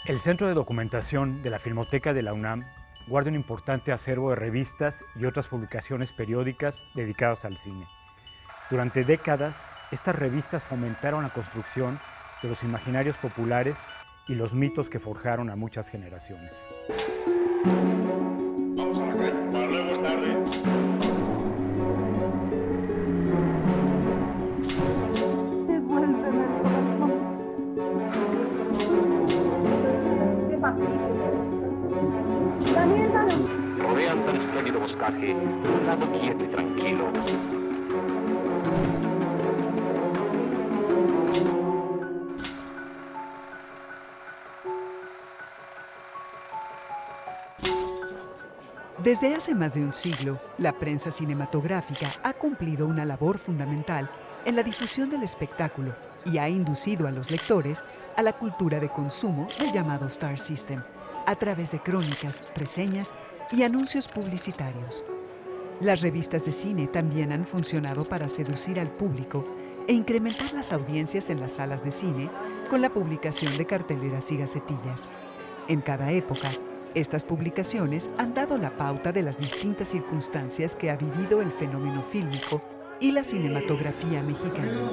El Centro de Documentación de la Filmoteca de la UNAM guarda un importante acervo de revistas y otras publicaciones periódicas dedicadas al cine. Durante décadas, estas revistas fomentaron la construcción de los imaginarios populares y los mitos que forjaron a muchas generaciones. Vamos a la calle, para luego es tarde. Rodean tan espléndido boscaje, un lado quieto y tranquilo. Desde hace más de un siglo, la prensa cinematográfica ha cumplido una labor fundamental en la difusión del espectáculo y ha inducido a los lectores a la cultura de consumo del llamado Star System, a través de crónicas, reseñas y anuncios publicitarios. Las revistas de cine también han funcionado para seducir al público e incrementar las audiencias en las salas de cine con la publicación de carteleras y gacetillas. En cada época, estas publicaciones han dado la pauta de las distintas circunstancias que ha vivido el fenómeno fílmico y la cinematografía mexicana.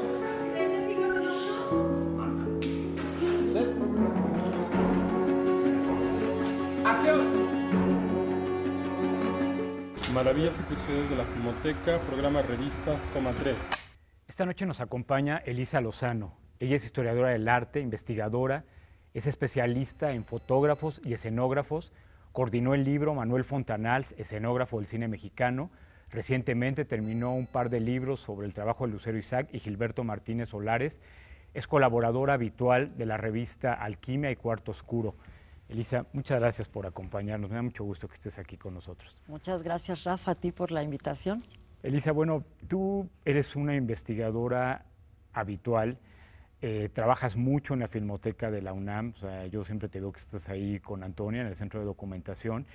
Maravillas y curiosidades de la Filmoteca, programa Revistas, toma 3. Esta noche nos acompaña Elisa Lozano. Ella es historiadora del arte, investigadora, es especialista en fotógrafos y escenógrafos, coordinó el libro Manuel Fontanals, escenógrafo del cine mexicano. Recientemente terminó un par de libros sobre el trabajo de Lucero Isaac y Gilberto Martínez Solares. Es colaboradora habitual de la revista Alquimia y Cuarto Oscuro. Elisa, muchas gracias por acompañarnos. Me da mucho gusto que estés aquí con nosotros. Muchas gracias, Rafa, a ti por la invitación. Elisa, bueno, tú eres una investigadora habitual. Trabajas mucho en la Filmoteca de la UNAM, o sea, yo siempre te veo que estás ahí con Antonia en el Centro de Documentación,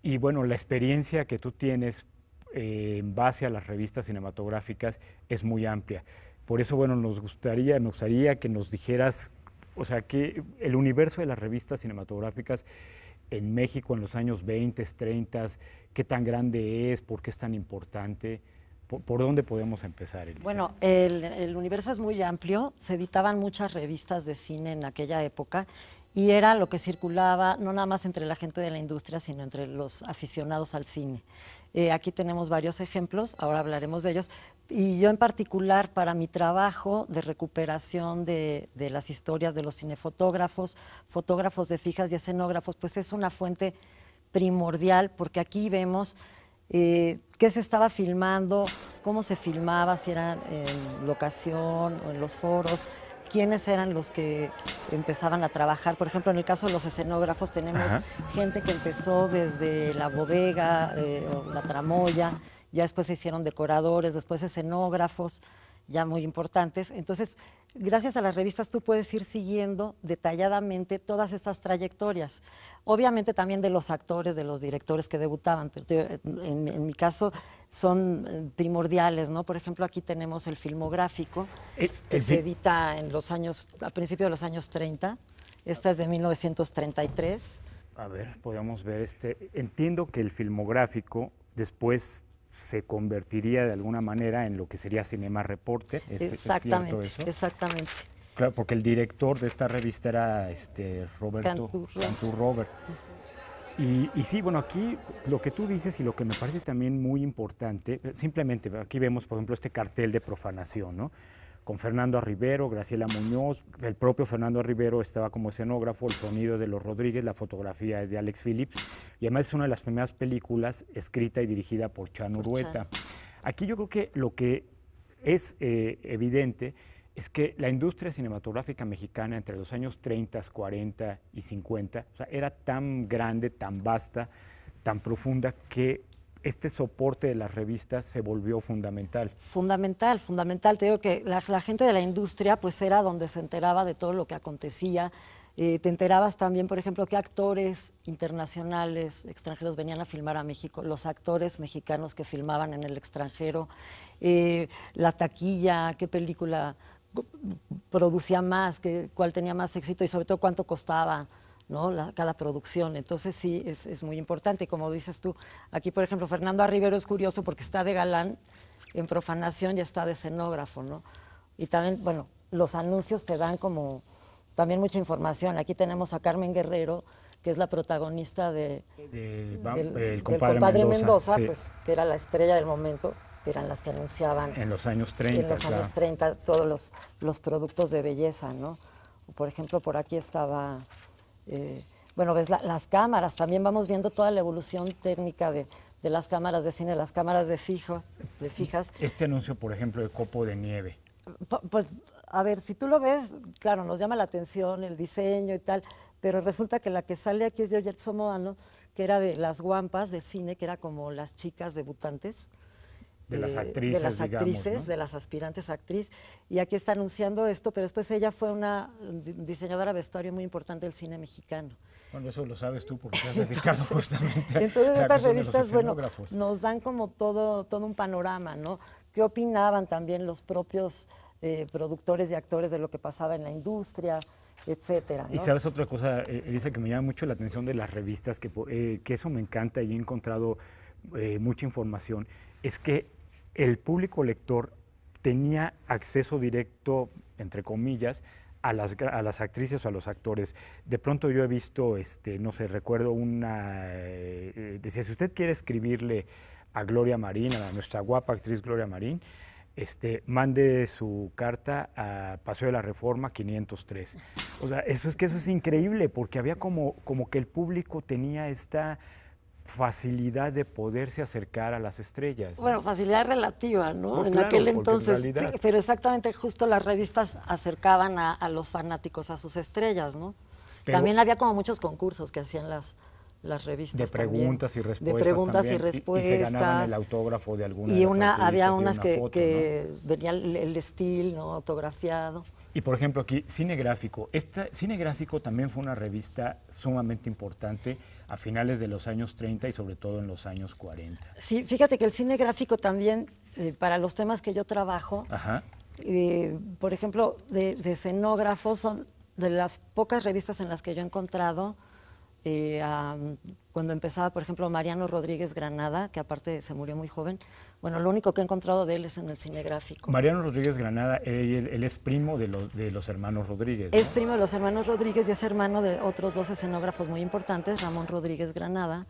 y bueno, la experiencia que tú tienes en base a las revistas cinematográficas es muy amplia. Por eso, bueno, me gustaría que nos dijeras, o sea, que el universo de las revistas cinematográficas en México en los años 20, 30, qué tan grande es, por qué es tan importante. ¿Por dónde podemos empezar, Elisa? Bueno, el universo es muy amplio, se editaban muchas revistas de cine en aquella época y era lo que circulaba no nada más entre la gente de la industria, sino entre los aficionados al cine. Aquí tenemos varios ejemplos, ahora hablaremos de ellos, y yo en particular para mi trabajo de recuperación de las historias de los cinefotógrafos, fotógrafos de fijas y escenógrafos, pues es una fuente primordial porque aquí vemos qué se estaba filmando, cómo se filmaba, si era en locación o en los foros, quiénes eran los que empezaban a trabajar. Por ejemplo, en el caso de los escenógrafos tenemos gente que empezó desde la bodega o la tramoya, ya después se hicieron decoradores, después escenógrafos, ya muy importantes. Entonces, gracias a las revistas tú puedes ir siguiendo detalladamente todas estas trayectorias. Obviamente también de los actores, de los directores que debutaban, pero en mi caso son primordiales, ¿no? Por ejemplo, aquí tenemos el filmográfico, que se edita en los años, a principios de los años 30. Esta es de 1933. A ver, podemos ver Entiendo que el filmográfico después se convertiría de alguna manera en lo que sería Cinema Reporter. Exactamente, ¿es cierto eso? exactamente. Claro, porque el director de esta revista era Roberto Cantú Robert. Y sí, bueno, aquí lo que tú dices y lo que me parece también muy importante, simplemente aquí vemos, por ejemplo, este cartel de profanación, ¿no? Con Fernando Arribero, Graciela Muñoz, el propio Fernando Arribero estaba como escenógrafo, el sonido es de Los Rodríguez, la fotografía es de Alex Phillips, y además es una de las primeras películas escrita y dirigida por Chan Urueta. Aquí yo creo que lo que es evidente es que la industria cinematográfica mexicana entre los años 30, 40 y 50, o sea, era tan grande, tan vasta, tan profunda que este soporte de las revistas se volvió fundamental. Fundamental, fundamental. Te digo que la gente de la industria pues era donde se enteraba de todo lo que acontecía. Te enterabas también, por ejemplo, qué actores internacionales, extranjeros venían a filmar a México, los actores mexicanos que filmaban en el extranjero, la taquilla, qué película producía más, cuál tenía más éxito y sobre todo cuánto costaba, ¿no? Cada producción. Entonces sí, es muy importante. Y como dices tú, aquí por ejemplo Fernando Arribero es curioso porque está de galán en Profanación y está de escenógrafo, ¿no? Y también, bueno, los anuncios te dan como también mucha información. Aquí tenemos a Carmen Guerrero, que es la protagonista del compadre Mendoza, sí. Pues, que era la estrella del momento, que eran las que anunciaban en los años 30. En los años 30, todos los productos de belleza, ¿no? Por ejemplo, por aquí estaba, bueno, ves las cámaras, también vamos viendo toda la evolución técnica de las cámaras de cine, las cámaras de fijas. Este anuncio, por ejemplo, de Copo de Nieve. Pues, a ver, si tú lo ves, claro, nos llama la atención el diseño y tal, pero resulta que la que sale aquí es Georgette Somoano, que era de las guampas del cine, que era como las chicas debutantes. De las actrices, digamos, ¿no? De las aspirantes actriz. Y aquí está anunciando esto, pero después ella fue una diseñadora de vestuario muy importante del cine mexicano. Bueno, eso lo sabes tú porque te has dedicado justamente entonces a estas revistas, bueno, nos dan como todo un panorama, ¿no? ¿Qué opinaban también los propios productores y actores de lo que pasaba en la industria, etcétera, ¿no? Y sabes otra cosa, Elisa, que me llama mucho la atención de las revistas, que eso me encanta y he encontrado mucha información, es que el público lector tenía acceso directo, entre comillas, a las actrices o a los actores. De pronto yo he visto, no sé, recuerdo una, decía, si usted quiere escribirle a Gloria Marín, a nuestra guapa actriz Gloria Marín, mande su carta a Paseo de la Reforma 503. O sea, eso es increíble, porque había como que el público tenía esta facilidad de poderse acercar a las estrellas, ¿no? Bueno, facilidad relativa, ¿no? No, en claro, aquel entonces, en realidad... pero exactamente justo las revistas acercaban a los fanáticos a sus estrellas, ¿no? Pero también había como muchos concursos que hacían las revistas. De preguntas también, y respuestas. De preguntas también, y respuestas. Y se ganaban el autógrafo de alguna y de las había unas foto, que ¿no? venía el estilo, ¿no? Autografiado. Y por ejemplo aquí, Cine Gráfico. Cine Gráfico también fue una revista sumamente importante a finales de los años 30 y sobre todo en los años 40. Sí, fíjate que el Cine Gráfico también, para los temas que yo trabajo, por ejemplo, de escenógrafos, son de las pocas revistas en las que yo he encontrado, cuando empezaba, por ejemplo, Mariano Rodríguez Granada, que aparte se murió muy joven. Bueno, lo único que he encontrado de él es en el Cine Gráfico. Mariano Rodríguez Granada, él es primo de los hermanos Rodríguez, ¿no? Es primo de los hermanos Rodríguez y es hermano de otros dos escenógrafos muy importantes, Ramón Rodríguez Granada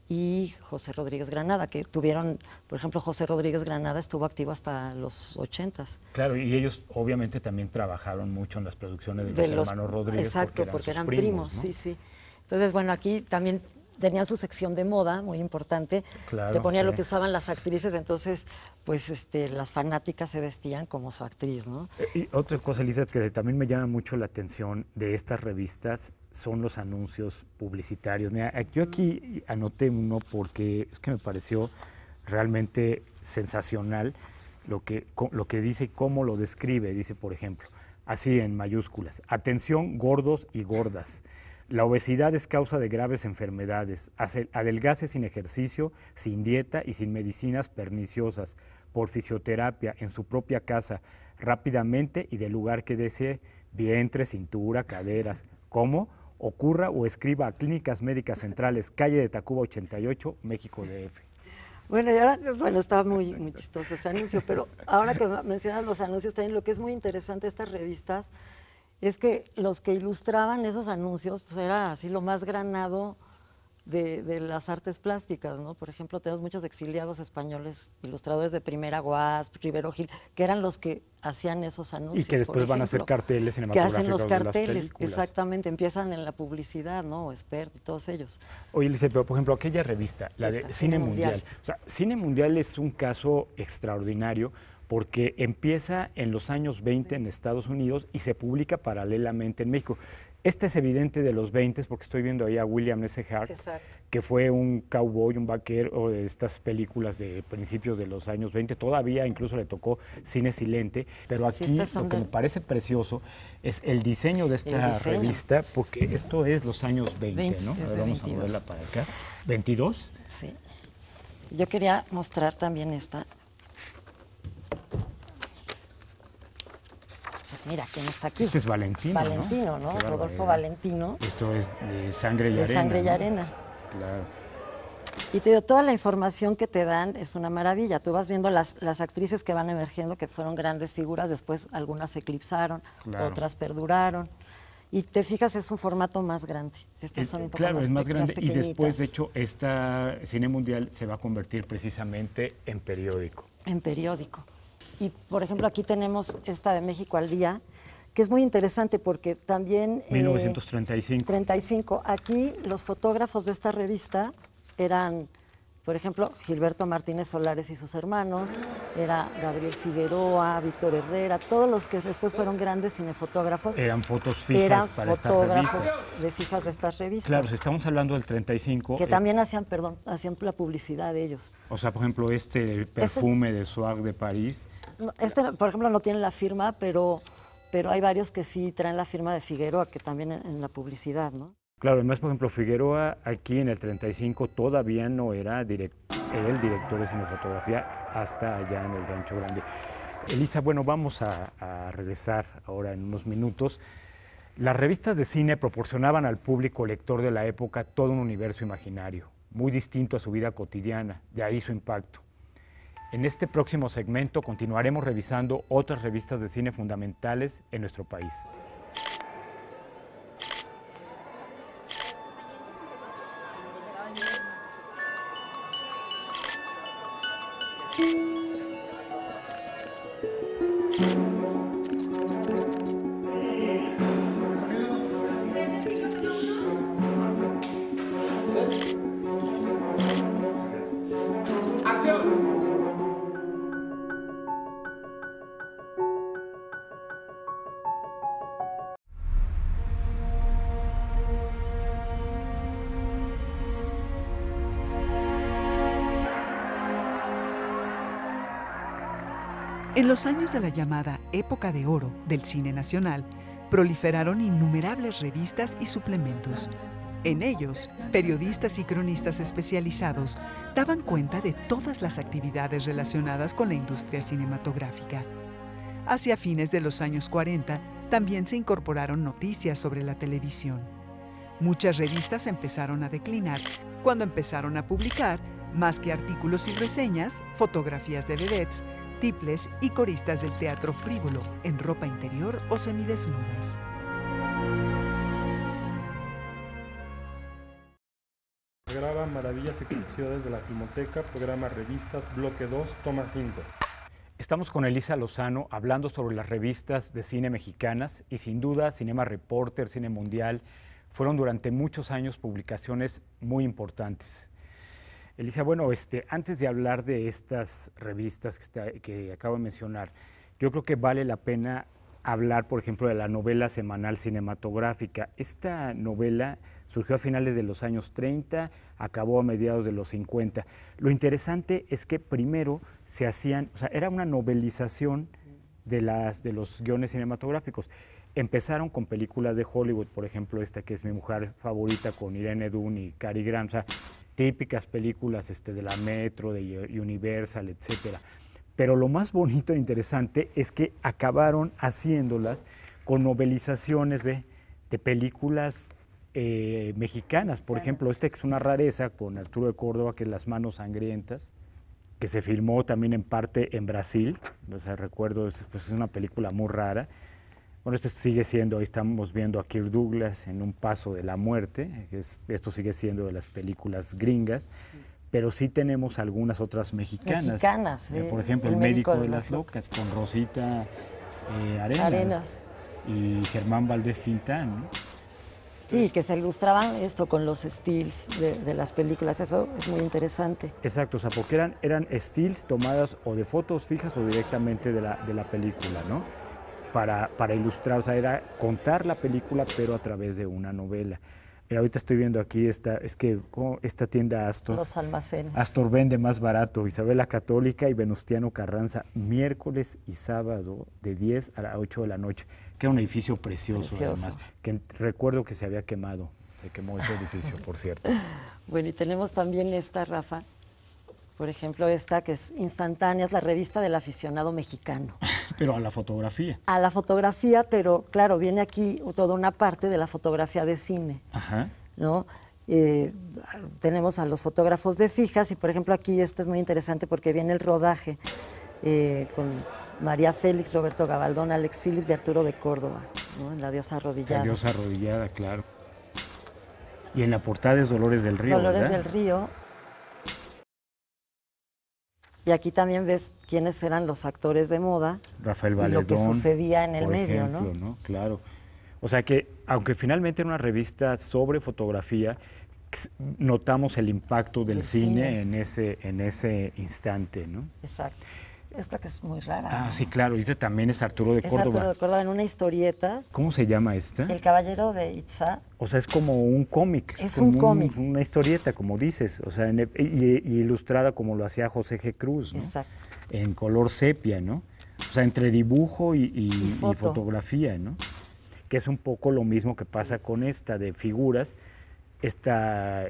y José Rodríguez Granada, que tuvieron, por ejemplo, José Rodríguez Granada estuvo activo hasta los 80s. Claro, y ellos obviamente también trabajaron mucho en las producciones de los hermanos Rodríguez. Exacto, porque eran primos, ¿no? Sí, sí. Entonces, bueno, aquí también tenían su sección de moda, muy importante. Claro, te ponía sí. Lo que usaban las actrices, entonces, pues, las fanáticas se vestían como su actriz, ¿no? Y otra cosa, Elisa, que también me llama mucho la atención de estas revistas son los anuncios publicitarios. Mira, yo aquí anoté uno porque es que me pareció realmente sensacional lo que dice y cómo lo describe. Dice, por ejemplo, así en mayúsculas: atención, gordos y gordas. La obesidad es causa de graves enfermedades. Adelgace sin ejercicio, sin dieta y sin medicinas perniciosas, por fisioterapia, en su propia casa, rápidamente y del lugar que desee, vientre, cintura, caderas. ¿Cómo? Ocurra o escriba a Clínicas Médicas Centrales, calle de Tacuba 88, México DF. Bueno, y ahora, estaba muy chistoso ese anuncio, pero ahora que mencionas los anuncios, también lo que es muy interesante de estas revistas es que los que ilustraban esos anuncios, pues era así lo más granado de las artes plásticas, ¿no? Por ejemplo, tenemos muchos exiliados españoles, ilustradores de primera, Guasp, Rivero Gil, que eran los que hacían esos anuncios. Y que después van a hacer carteles cinematográficos. Que hacen los carteles, de las películas. Exactamente, empiezan en la publicidad, ¿no? O Expert y todos ellos. Oye, Elisa, pero por ejemplo, aquella revista, la de Cine Mundial. O sea, Cine Mundial es un caso extraordinario, porque empieza en los años 20 en Estados Unidos y se publica paralelamente en México. Este es evidente de los 20 porque estoy viendo ahí a William S. Hart, que fue un cowboy, un vaquero de estas películas de principios de los años 20. Todavía incluso le tocó cine silente, pero aquí lo que me parece precioso es el diseño de esta revista, porque esto es los años 20, ¿no? A ver, vamos 22. A moverla para acá. ¿22? Sí. Yo quería mostrar también esta. Mira, ¿quién está aquí? Este es Valentino, Valentino, ¿no? Rodolfo Valentino. Esto es de Sangre y Arena. De Sangre y Arena. Claro. Y te digo, toda la información que te dan es una maravilla. Tú vas viendo las actrices que van emergiendo, que fueron grandes figuras, después algunas se eclipsaron, otras perduraron. Y te fijas, es un formato más grande. Estas son un poco claro, es más grande. Y después, de hecho, esta Cine Mundial se va a convertir precisamente en periódico. En periódico. Y, por ejemplo, aquí tenemos esta de México al Día, que es muy interesante porque también... 1935. 35. Aquí los fotógrafos de esta revista eran, por ejemplo, Gilberto Martínez Solares y sus hermanos, era Gabriel Figueroa, Víctor Herrera, todos los que después fueron grandes cinefotógrafos. Eran fotos fijas para estas revistas. Fijas de estas revistas. Claro, si estamos hablando del 35. Que también hacían la publicidad de ellos. O sea, por ejemplo, este perfume de Swag de París. Por ejemplo, no tiene la firma, pero hay varios que sí traen la firma de Figueroa, que también en la publicidad, ¿no? Claro, además, por ejemplo, Figueroa aquí en el 35 todavía no era el director de cinefotografía hasta allá en el Rancho Grande. Elisa, bueno, vamos a regresar ahora en unos minutos. Las revistas de cine proporcionaban al público lector de la época todo un universo imaginario, muy distinto a su vida cotidiana, de ahí su impacto. En este próximo segmento continuaremos revisando otras revistas de cine fundamentales en nuestro país. En los años de la llamada época de oro del cine nacional, proliferaron innumerables revistas y suplementos. En ellos, periodistas y cronistas especializados daban cuenta de todas las actividades relacionadas con la industria cinematográfica. Hacia fines de los años 40, también se incorporaron noticias sobre la televisión. Muchas revistas empezaron a declinar cuando empezaron a publicar, más que artículos y reseñas, fotografías de vedettes, tiples y coristas del teatro frívolo en ropa interior o semidesnudas. Graba Maravillas y Curiosidades de la Filmoteca, programa Revistas, bloque 2, toma 5. Estamos con Elisa Lozano hablando sobre las revistas de cine mexicanas y sin duda Cinema Reporter, Cine Mundial, fueron durante muchos años publicaciones muy importantes. Elisa, bueno, antes de hablar de estas revistas que acabo de mencionar, yo creo que vale la pena hablar, por ejemplo, de la novela semanal cinematográfica. Esta novela surgió a finales de los años 30, acabó a mediados de los 50. Lo interesante es que primero se hacían, o sea, era una novelización de los guiones cinematográficos. Empezaron con películas de Hollywood, por ejemplo, esta que es mi mujer favorita con Irene Dunne y Cary Grant, o sea, típicas películas de la Metro, de Universal, etcétera. Pero lo más bonito e interesante es que acabaron haciéndolas con novelizaciones de películas mexicanas. Por ejemplo, que es una rareza con Arturo de Córdoba, que es Las Manos Sangrientas, que se filmó también en parte en Brasil. O sea, recuerdo, pues es una película muy rara. Bueno, sigue siendo, ahí estamos viendo a Kirk Douglas en Un Paso de la Muerte, esto sigue siendo de las películas gringas, pero sí tenemos algunas otras mexicanas. Por ejemplo, El Médico de las Locas, con Rosita Arenas y Germán Valdés Tintán, ¿no? Sí, que se ilustraban esto con los stills de las películas, eso es muy interesante. Exacto, o sea, porque eran stills tomadas o de fotos fijas o directamente de la película, ¿no? Para ilustrar, o sea, era contar la película, pero a través de una novela. Mira, ahorita estoy viendo aquí esta tienda Astor. Los almacenes. Astor vende más barato, Isabela Católica y Venustiano Carranza, miércoles y sábado de 10 a 8 de la noche, que era un edificio precioso. Además, que recuerdo que se había quemado, se quemó ese edificio, por cierto. Bueno, y tenemos también esta, Rafa, por ejemplo, esta que es Instantáneas, la revista del aficionado mexicano. Pero a la fotografía. A la fotografía, pero claro, viene aquí toda una parte de la fotografía de cine, Ajá. ¿no? Tenemos a los fotógrafos de fijas y, por ejemplo, aquí este es muy interesante porque viene el rodaje con María Félix, Roberto Gabaldón, Alex Phillips y Arturo de Córdoba, ¿no? En La diosa arrodillada. La diosa arrodillada, claro. Y en la portada es Dolores del Río, Dolores ¿verdad? del Río. Y aquí también ves quiénes eran los actores de moda. Rafael y Valedón. lo que sucedía en el por medio, ejemplo, ¿no? Claro. O sea que, aunque finalmente era una revista sobre fotografía, notamos el impacto del cine en ese instante, ¿no? Exacto. Esta que es muy rara. Ah, ¿no? sí, claro. Y este también es Arturo de Córdoba. Es Arturo de Córdoba en una historieta. ¿Cómo se llama esta? El Caballero de Itzá. O sea, es como un cómic. Es como un cómic. Una historieta, como dices. O sea, y ilustrada como lo hacía José G. Cruz, ¿no? Exacto. En color sepia, ¿no? O sea, entre dibujo y foto. fotografía, ¿no? Que es un poco lo mismo que pasa con esta de figuras. Esta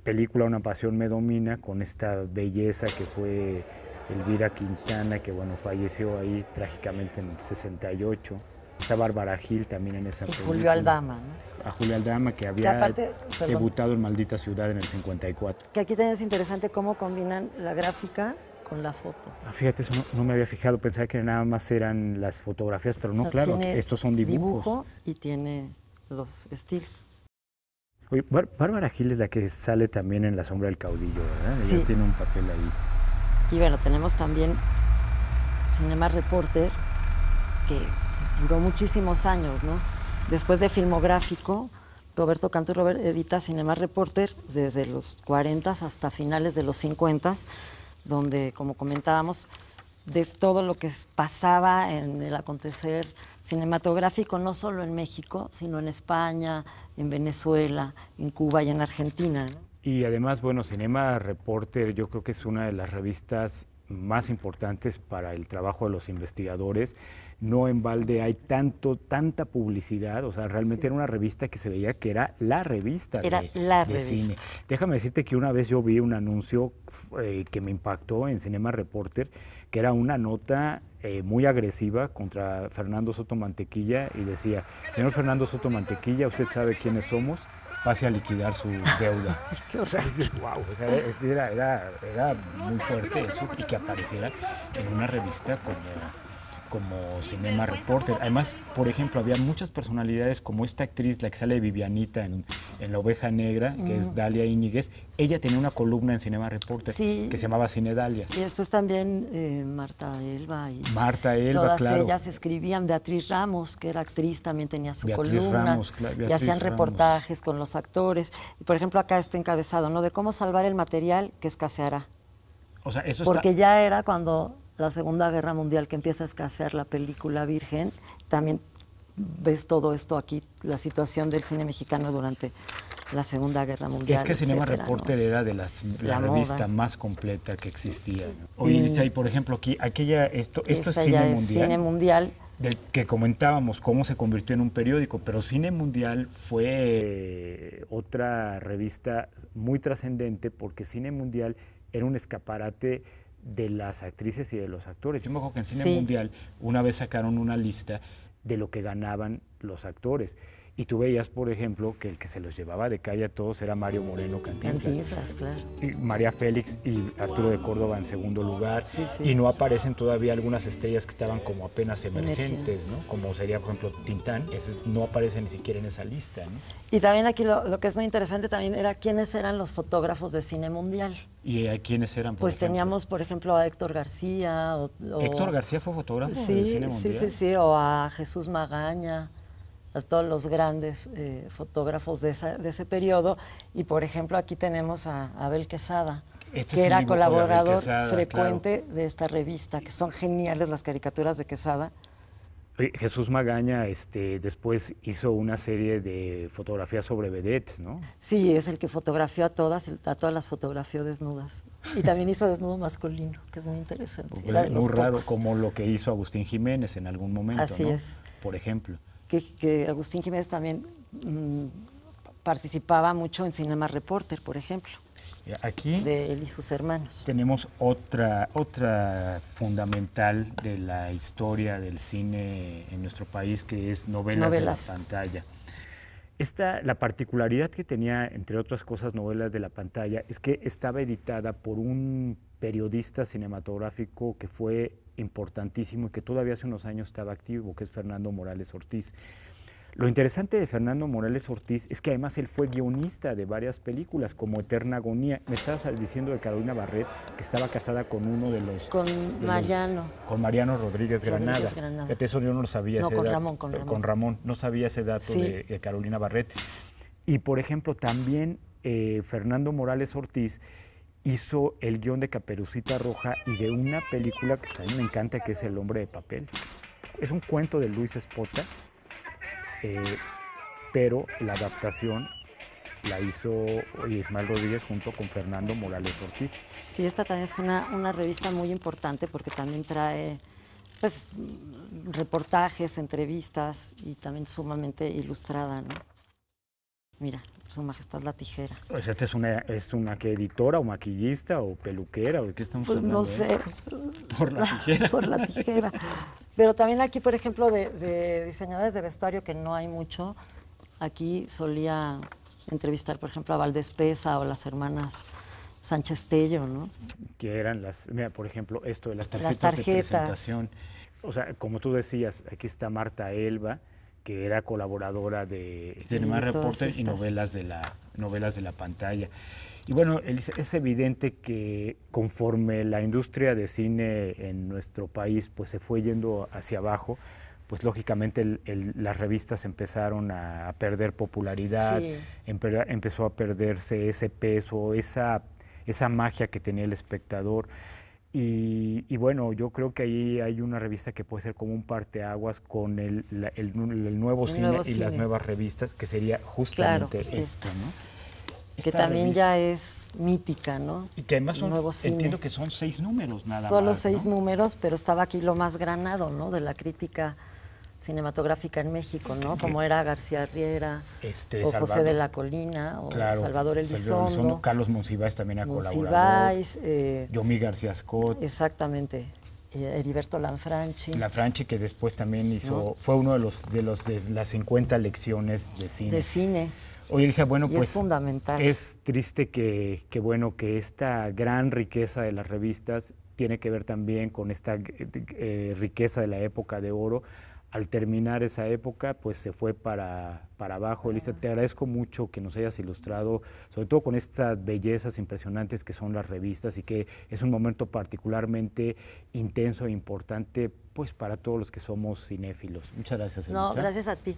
película Una pasión me domina, con esta belleza que fue Elvira Quintana, que bueno, falleció ahí trágicamente en el 68. Está Bárbara Gil también en esa película. Julio Aldama, ¿no? A Julio Aldama, que había aparte, debutado en Maldita Ciudad en el 54. Que aquí también es interesante cómo combinan la gráfica con la foto. Ah, fíjate, eso no me había fijado, pensaba que nada más eran las fotografías, pero no, claro, estos son dibujos. Dibujo y tiene los estilos. Oye, Bárbara Gil es la que sale también en La sombra del caudillo, ¿verdad? Sí. Ella tiene un papel ahí. Y bueno, tenemos también Cinema Reporter, que duró muchísimos años, ¿no? Después de Filmográfico, Roberto Cantu edita Cinema Reporter desde los 40 hasta finales de los 50, donde, como comentábamos, ves todo lo que pasaba en el acontecer cinematográfico, no solo en México, sino en España, en Venezuela, en Cuba y en Argentina, ¿no? Y además, bueno, Cinema Reporter yo creo que es una de las revistas más importantes para el trabajo de los investigadores. No en balde hay tanta publicidad, o sea, realmente era una revista que se veía que era la revista de cine. Déjame decirte que una vez yo vi un anuncio que me impactó en Cinema Reporter, que era una nota muy agresiva contra Fernando Soto Mantequilla y decía: señor Fernando Soto Mantequilla, usted sabe quiénes somos, pase a liquidar su deuda. O sea, wow, o sea, era muy fuerte eso, y que apareciera en una revista como Cinema Reporter. Además, por ejemplo, había muchas personalidades, como esta actriz, la que sale de Vivianita en La oveja negra, que es Dalia Íñiguez. Ella tenía una columna en Cinema Reporter que se llamaba Cine Dalias. Y después también Marta Elba. Marta Elba, todas claro. ellas escribían. Beatriz Ramos, que era actriz, también tenía su Beatriz columna. Ramos, claro, Beatriz y hacían Ramos. reportajes con los actores. Y por ejemplo, acá está encabezado, ¿no? De cómo salvar el material que escaseará. O sea, eso porque ya era cuando la Segunda Guerra Mundial, que empieza a escasear la película Virgen. También ves todo esto aquí, la situación del cine mexicano durante la Segunda Guerra Mundial. Es que Cinema etcétera, Reporter, ¿no? Era de la revista moda más completa que existía, ¿no? Oye, Lisa, y por ejemplo, aquí, esto es Cine Mundial. Cine Mundial. Del que comentábamos cómo se convirtió en un periódico, pero Cine Mundial fue otra revista muy trascendente, porque Cine Mundial era un escaparate de las actrices y de los actores. Yo me acuerdo que en Cine Mundial una vez sacaron una lista de lo que ganaban los actores. Y tú veías, por ejemplo, que el que se los llevaba de calle a todos era Mario Moreno Cantinflas. Cantinflas, claro. Y María Félix y Arturo de Córdoba en segundo lugar. Y no aparecen todavía algunas estrellas que estaban como apenas emergentes, ¿no? Como sería, por ejemplo, Tintán. Ese no aparece ni siquiera en esa lista, ¿no? Y también aquí lo que es muy interesante también era quiénes eran los fotógrafos de Cine Mundial. ¿Y a quiénes eran, por ejemplo? Teníamos, por ejemplo, a Héctor García. ¿Héctor García fue fotógrafo de Cine Mundial? Sí, o a Jesús Magaña, a todos los grandes fotógrafos de ese periodo. Y, por ejemplo, aquí tenemos a Abel Quesada, que era colaborador frecuente de esta revista, que son geniales las caricaturas de Quesada. Jesús Magaña después hizo una serie de fotografías sobre vedettes, ¿no? Sí, es el que fotografió a todas las fotografió desnudas. Y también hizo desnudo masculino, que es muy interesante. Muy raro, como lo que hizo Agustín Jiménez en algún momento, Así ¿no? es. Por ejemplo. Que Agustín Jiménez también participaba mucho en Cinema Reporter, por ejemplo. Aquí de él y sus hermanos. tenemos otra fundamental de la historia del cine en nuestro país, que es Novelas de la Pantalla. La particularidad que tenía, entre otras cosas, Novelas de la Pantalla, es que estaba editada por un periodista cinematográfico que fue importantísimo y que todavía hace unos años estaba activo, que es Fernando Morales Ortiz. Lo interesante de Fernando Morales Ortiz es que además él fue guionista de varias películas, como Eterna Agonía. Me estabas diciendo de Carolina Barret, que estaba casada con uno de los... Con Mariano. Con Mariano Rodríguez Granada. Eso yo no lo sabía. No, con Ramón. Con Ramón. No sabía ese dato de Carolina Barret. Y, por ejemplo, también Fernando Morales Ortiz hizo el guión de Caperucita Roja y de una película que a mí me encanta, que es El Hombre de Papel. Es un cuento de Luis Espota. Pero la adaptación la hizo Ismael Rodríguez junto con Fernando Morales Ortiz. Sí, esta también es una revista muy importante porque también trae pues, reportajes, entrevistas y también sumamente ilustrada, ¿no? Mira, Su Majestad la Tijera. Pues esta es una ¿qué, editora o maquillista o peluquera o de qué estamos hablando? No sé. Por la tijera. Por la tijera. Pero también aquí, por ejemplo, de diseñadores de vestuario, que no hay mucho, aquí solía entrevistar, por ejemplo, a Valdés Pesa o las hermanas Sánchez Tello, ¿no? Que eran mira, por ejemplo, esto de las tarjetas de presentación. O sea, como tú decías, aquí está Marta Elba, que era colaboradora de Cinema Reporter y Novelas de la Pantalla. Y bueno, es evidente que conforme la industria de cine en nuestro país pues se fue yendo hacia abajo, pues lógicamente las revistas empezaron a perder popularidad, empezó a perderse ese peso, esa magia que tenía el espectador. Y bueno, yo creo que ahí hay una revista que puede ser como un parteaguas con el nuevo cine y las nuevas revistas, que sería justamente esto, ¿no? Que también revista, ya es mítica, ¿no? Y que además entiendo que son 6 números nada más. Solo 6 números, pero estaba aquí lo más granado, ¿no? De la crítica cinematográfica en México, ¿no? Como era García Riera, o José de la Colina, o Salvador Elizondo. Carlos Monsiváis también ha colaborado. Yomi García Scott. Exactamente. Heriberto Lanfranchi. Lanfranchi, que después también hizo, fue uno de las 50 lecciones de cine. De cine. Oye, Elisa, bueno, pues es fundamental. Es triste que esta gran riqueza de las revistas tiene que ver también con esta riqueza de la época de oro. Al terminar esa época, pues se fue para abajo. Elisa, te agradezco mucho que nos hayas ilustrado, sobre todo con estas bellezas impresionantes que son las revistas y que es un momento particularmente intenso e importante pues para todos los que somos cinéfilos. Muchas gracias, Elisa. No, gracias a ti.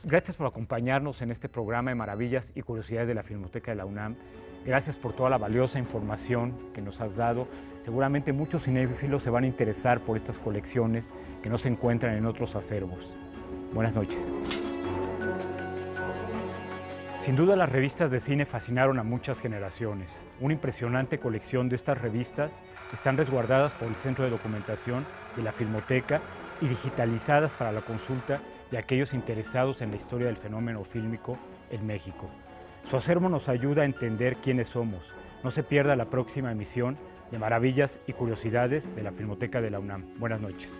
Gracias por acompañarnos en este programa de Maravillas y Curiosidades de la Filmoteca de la UNAM. Gracias por toda la valiosa información que nos has dado. Seguramente muchos cinéfilos se van a interesar por estas colecciones que no se encuentran en otros acervos. Buenas noches. Sin duda las revistas de cine fascinaron a muchas generaciones. Una impresionante colección de estas revistas están resguardadas por el Centro de Documentación de la Filmoteca y digitalizadas para la consulta de aquellos interesados en la historia del fenómeno fílmico en México. Su acervo nos ayuda a entender quiénes somos. No se pierda la próxima emisión de Maravillas y Curiosidades de la Filmoteca de la UNAM. Buenas noches.